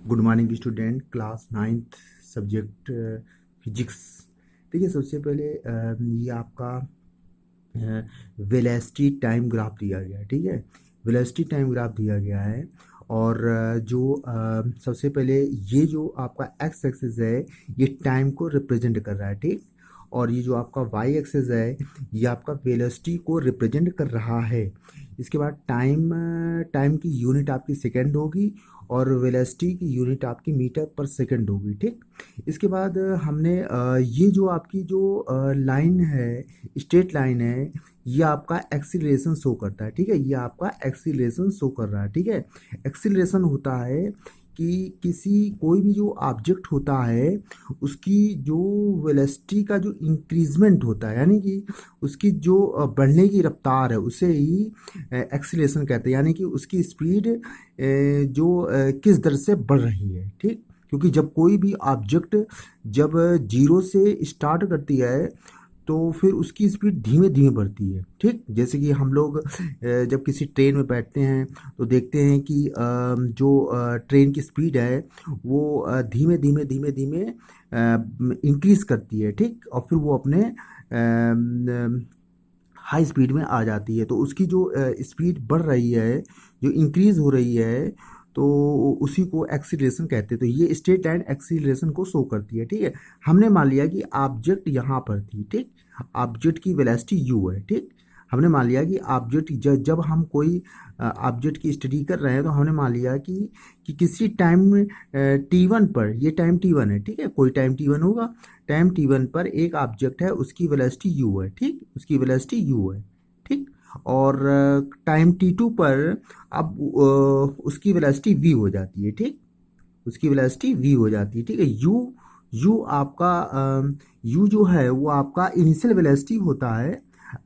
Good morning student, class ninth subject physics. देखिए, सबसे पहले ये आपका वेलोसिटी टाइम ग्राफ दिया गया है। ठीक है, वेलोसिटी टाइम ग्राफ दिया गया है। और सबसे पहले ये जो आपका एक्स एक्सिस है ये टाइम को रिप्रेजेंट कर रहा है। ठीक, और ये जो आपका वाई एक्सिस है ये आपका वेलोसिटी को रिप्रेजेंट कर रहा है। इसके बाद टाइम की यूनिट आपकी सेकंड होगी और वेलोसिटी की यूनिट आपकी मीटर पर सेकंड होगी। ठीक, इसके बाद हमने ये जो आपकी जो लाइन है, स्ट्रेट लाइन है, ये आपका एक्सीलरेशन शो करता है। ठीक है, ये आपका एक्सीलरेशन शो कर रहा है। ठीक है, एक्सीलरेशन होता है कि कोई भी जो ऑब्जेक्ट होता है उसकी जो वेलोसिटी का जो इंक्रीजमेंट होता है, यानी कि उसकी जो बढ़ने की रफ्तार है उसे ही एक्सीलरेशन कहते हैं। यानी कि उसकी स्पीड जो किस दर से बढ़ रही है। ठीक, क्योंकि जब कोई भी ऑब्जेक्ट जब जीरो से स्टार्ट करती है तो फिर उसकी स्पीड धीमे धीमे बढ़ती है। ठीक, जैसे कि हम लोग जब किसी ट्रेन में बैठते हैं तो देखते हैं कि जो ट्रेन की स्पीड है वो धीमे धीमे धीमे धीमे इंक्रीज करती है। ठीक, और फिर वो अपने हाई स्पीड में आ जाती है। तो उसकी जो स्पीड बढ़ रही है, जो इंक्रीज हो रही है, तो उसी को एक्सीलरेशन कहते हैं। तो ये स्ट्रेट लाइन एक्सीलरेशन को शो करती है। ठीक है, हमने मान लिया कि ऑब्जेक्ट यहाँ पर थी। ठीक, ऑब्जेक्ट की वेलोसिटी यू है। ठीक, हमने मान लिया कि ऑब्जेक्ट जब हम कोई ऑब्जेक्ट की स्टडी कर रहे हैं तो हमने मान लिया कि किसी टाइम टी वन पर, ये टाइम टी वन है। ठीक है, कोई टाइम टी वन होगा, टाइम टी वन पर एक ऑब्जेक्ट है, उसकी वेलोसिटी यू है। ठीक, उसकी वेलोसिटी यू है। ठीक, और टाइम टी टू पर अब उसकी वेलोसिटी वी हो जाती है। ठीक, उसकी वेलोसिटी वी हो जाती है। ठीक है, यू यू आपका यू जो है वो आपका इनिशियल वेलोसिटी होता है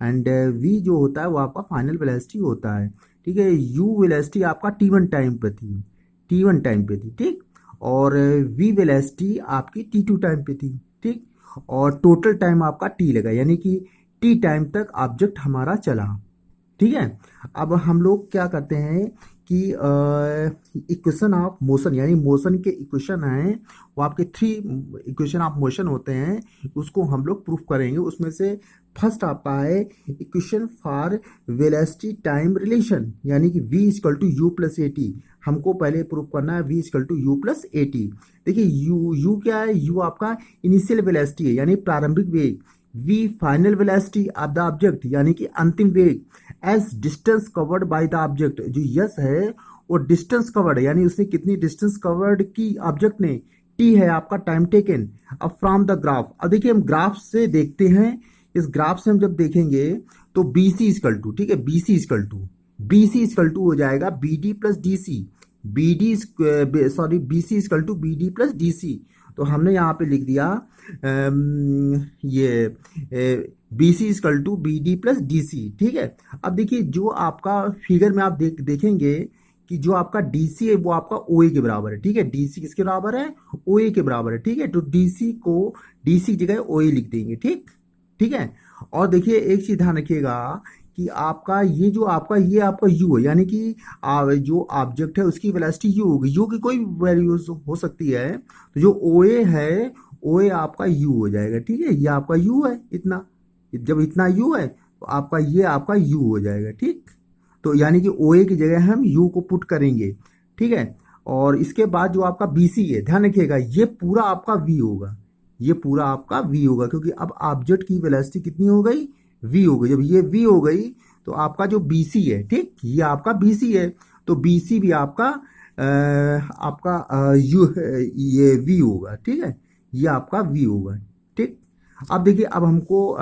एंड वी जो होता है वो आपका फाइनल वेलोसिटी होता है। ठीक है, यू वेलोसिटी आपका टी वन टाइम पे थी, टी वन टाइम पे थी। ठीक, और वी वेलोसिटी आपकी टी टू टाइम पे थी। ठीक, और टोटल टाइम आपका टी लगा, यानी कि टी टाइम तक ऑब्जेक्ट हमारा चला। ठीक है, अब हम लोग क्या करते हैं कि इक्वेशन ऑफ मोशन, यानी मोशन के इक्वेशन हैं, वो आपके थ्री इक्वेशन ऑफ मोशन होते हैं, उसको हम लोग प्रूफ करेंगे। उसमें से फर्स्ट आपका है equation for velocity time relation, यानी कि v is equal to u plus a t. हमको पहले प्रूफ करना है v is equal to u plus a t. देखिए, यू क्या है? यू आपका इनिशियल वेलोसिटी है, यानी प्रारंभिक वेग। v final velocity of the object, यानी कि अंतिम वेग। S distance covered by the object, जो यस है वो डिस्टेंस कवर्ड है, यानी उसने कितनी डिस्टेंस कवर्ड की ऑब्जेक्ट ने। टी है आपका टाइम टेकन। अब फ्रॉम द ग्राफ, अब देखिए हम ग्राफ से देखते हैं। इस ग्राफ से हम जब देखेंगे तो बी सी इजकल टू, ठीक है, बी सी इजकल टू हो जाएगा B D plus D C. B D sorry B C is equal to B D plus D C. तो हमने यहाँ पे लिख दिया ये B C is equal to B D plus D C. ठीक है, अब देखिए जो आपका फिगर में आप देखेंगे कि जो आपका डी सी है वो आपका ओ ए के बराबर है। ठीक है, डी सी किसके बराबर है? ओ ए के बराबर है। ठीक है, तो डी सी को डी सी की जगह ओ ए लिख देंगे। ठीक, ठीक है। और देखिए एक चीज ध्यान रखिएगा कि आपका ये आपका यू है, यानी कि जो ऑब्जेक्ट है उसकी वेलोसिटी यू होगी। यू की कोई वैल्यू हो सकती है, तो जो ओ ए है, ओ ए आपका यू हो जाएगा। ठीक है, ये आपका यू है इतना। जब इतना यू है तो आपका यू हो जाएगा। ठीक, तो यानी कि ओ ए की जगह हम यू को पुट करेंगे। ठीक है, और इसके बाद जो आपका बी सी है, ध्यान रखिएगा ये पूरा आपका वी होगा, ये पूरा आपका वी होगा, क्योंकि अब ऑब्जेक्ट की वेलोसिटी कितनी हो गई? वी हो गई। जब ये वी हो गई तो आपका जो बी सी है, ठीक, ये आपका बी सी है, तो बी सी भी आपका यू ये वी होगा। ठीक है, ये आपका वी होगा। ठीक, अब देखिए अब हमको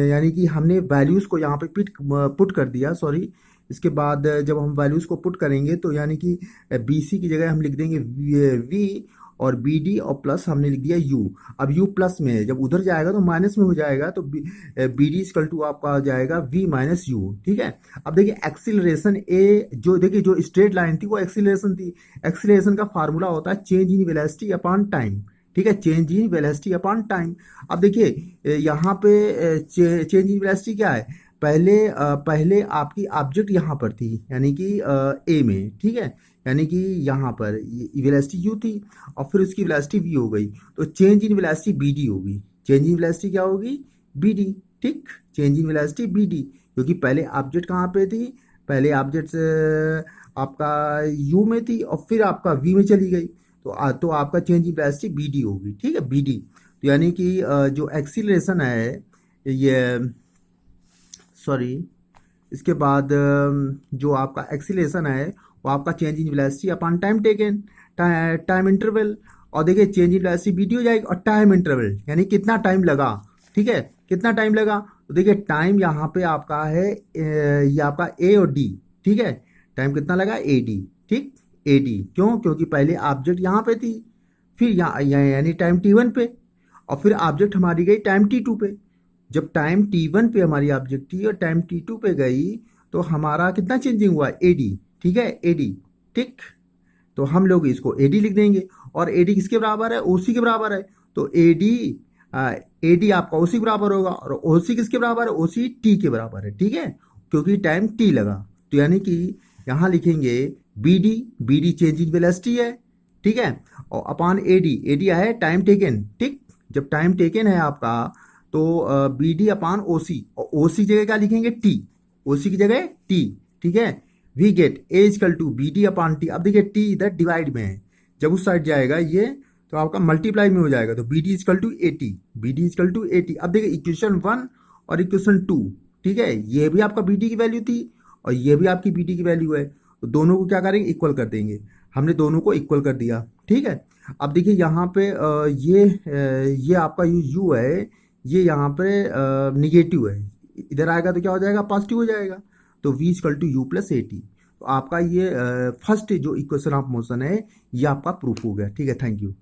यानी कि हमने वैल्यूज को यहाँ पे पुट कर दिया, सॉरी। इसके बाद जब हम वैल्यूज को पुट करेंगे तो यानी कि बी सी की जगह हम लिख देंगे वी, और बी डी, और प्लस हमने लिख दिया यू। अब यू प्लस में है, जब उधर जाएगा तो माइनस में हो जाएगा, तो बी डी इक्वल टू आपका आ जाएगा वी माइनस यू। ठीक है, अब देखिए एक्सीलरेशन ए, जो देखिए जो स्ट्रेट लाइन थी वो एक्सीलरेशन थी। एक्सीलरेशन का फार्मूला होता है change in velocity upon time. ठीक है, change in velocity upon time. अब देखिए यहाँ पे चेंज इन वेलोसिटी क्या है? पहले आपकी ऑब्जेक्ट यहाँ पर थी, यानी कि ए में। ठीक है, यानी कि यहाँ पर वेलोसिटी u थी और फिर उसकी वेलोसिटी v हो गई, तो चेंज इन वेलोसिटी bd होगी। चेंज इन वेलोसिटी क्या होगी? bd। ठीक, चेंज इन वेलोसिटी bd, क्योंकि पहले ऑब्जेक्ट कहाँ पे थी? पहले ऑब्जेक्ट आपका u में थी और फिर आपका v में चली गई, तो आपका चेंज इन वेलोसिटी bd होगी। ठीक है, bd। तो यानी कि जो एक्सीलरेशन है ये, सॉरी, इसके बाद जो आपका एक्सीलरेशन है वो आपका change in velocity upon time taken, time interval. और देखिए चेंज इन वेलोसिटी वीडियो जाएगी और टाइम इंटरवल यानी कितना टाइम लगा। ठीक है, कितना टाइम लगा? तो देखिए टाइम यहाँ पे आपका है ये आपका ए और डी। ठीक है, टाइम कितना लगा? A D. ठीक, ए डी क्यों? क्योंकि पहले ऑब्जेक्ट यहाँ पे थी, फिर यानी टाइम टी वन पे, और फिर ऑब्जेक्ट हमारी गई टाइम टी टू पे। जब टाइम टी वन पे हमारी ऑब्जेक्ट थी और टाइम टी टू पे गई, तो हमारा कितना चेंजिंग हुआ? एडी। ठीक है, एडी। ठीक, तो हम लोग इसको एडी लिख देंगे, और एडी किसके बराबर है? ओसी के बराबर है। तो एडी, एडी आपका ओसी के बराबर होगा, और ओसी किसके बराबर है? ओसी टी के बराबर है। ठीक है, क्योंकि टाइम टी लगा, तो यानी कि यहाँ लिखेंगे BD. BD change in velocity है। ठीक है, और अपॉन एडी, एडी है टाइम टेकन। ठीक, जब टाइम टेकन है आपका, तो बी डी अपान ओ सी, और ओ सी जगह क्या लिखेंगे? टी। ओ सी की जगह टी। ठीक है, we get a is equal to B D upon t. अब देखिए टी इधर डिवाइड में है, जब उस साइड जाएगा ये तो आपका मल्टीप्लाई में हो जाएगा, तो B D is equal to a t. B D is equal to a t. अब देखिए इक्वेशन 1 और इक्वेशन 2, ठीक है, ये भी आपका बी डी की वैल्यू थी और ये भी आपकी बी डी की वैल्यू है, तो दोनों को क्या करेंगे? इक्वल कर देंगे। हमने दोनों को इक्वल कर दिया। ठीक है, अब देखिए यहाँ पे ये आपका यू है, ये यहाँ पे निगेटिव है, इधर आएगा तो क्या हो जाएगा? पॉजिटिव हो जाएगा। तो v equal to u plus a t. तो आपका ये फर्स्ट जो इक्वेशन ऑफ मोशन है ये आपका प्रूफ हो गया। ठीक है, थैंक यू।